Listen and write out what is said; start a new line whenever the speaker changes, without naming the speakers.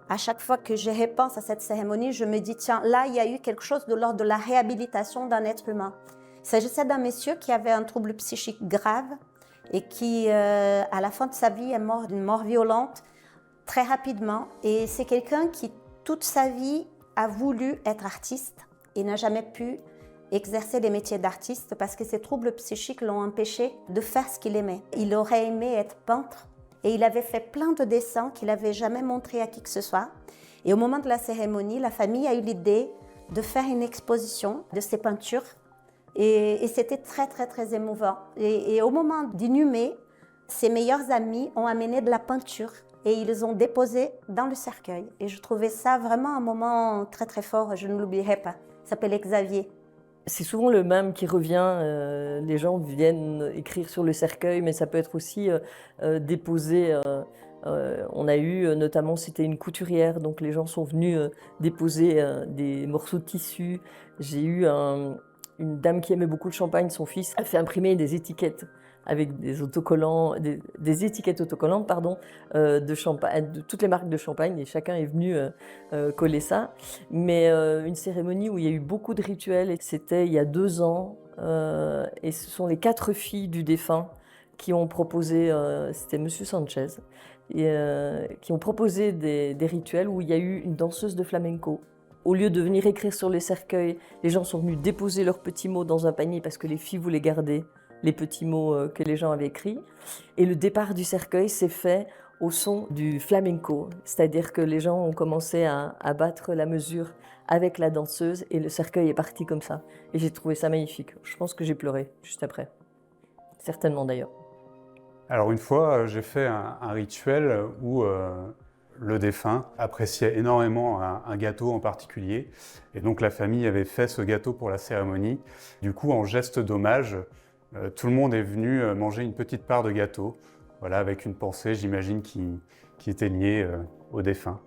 À chaque fois que je repense à cette cérémonie, je me dis, tiens, là, il y a eu quelque chose de l'ordre de la réhabilitation d'un être humain. Il s'agissait d'un monsieur qui avait un trouble psychique grave et qui, à la fin de sa vie, est mort d'une mort violente très rapidement. Et c'est quelqu'un qui, toute sa vie, a voulu être artiste et n'a jamais pu exercer les métiers d'artiste parce que ses troubles psychiques l'ont empêché de faire ce qu'il aimait. Il aurait aimé être peintre et il avait fait plein de dessins qu'il n'avait jamais montrés à qui que ce soit. Et au moment de la cérémonie, la famille a eu l'idée de faire une exposition de ses peintures et c'était très, très, très émouvant. Et au moment d'inhumer, ses meilleurs amis ont amené de la peinture et ils les ont déposés dans le cercueil. Et je trouvais ça vraiment un moment très, très fort, je ne l'oublierai pas. Il s'appelait Xavier.
C'est souvent le même qui revient. Les gens viennent écrire sur le cercueil, mais ça peut être aussi déposé. On a eu notamment, c'était une couturière, donc les gens sont venus déposer des morceaux de tissu. J'ai eu une dame qui aimait beaucoup le champagne, son fils a fait imprimer des étiquettes avec des autocollants, des étiquettes autocollantes, pardon, de champagne, de toutes les marques de champagne, et chacun est venu coller ça. Mais une cérémonie où il y a eu beaucoup de rituels, et c'était il y a 2 ans, et ce sont les 4 filles du défunt qui ont proposé, c'était Monsieur Sanchez, et, qui ont proposé des rituels où il y a eu une danseuse de flamenco. Au lieu de venir écrire sur les cercueils, les gens sont venus déposer leurs petits mots dans un panier parce que les filles voulaient garder les petits mots que les gens avaient écrits. Et le départ du cercueil s'est fait au son du flamenco, c'est-à-dire que les gens ont commencé à battre la mesure avec la danseuse et le cercueil est parti comme ça. Et j'ai trouvé ça magnifique. Je pense que j'ai pleuré juste après. Certainement d'ailleurs.
Alors une fois, j'ai fait un rituel où le défunt appréciait énormément un gâteau en particulier. Et donc la famille avait fait ce gâteau pour la cérémonie. Du coup, en geste d'hommage, tout le monde est venu manger une petite part de gâteau, voilà, avec une pensée, j'imagine, qui était liée au défunt.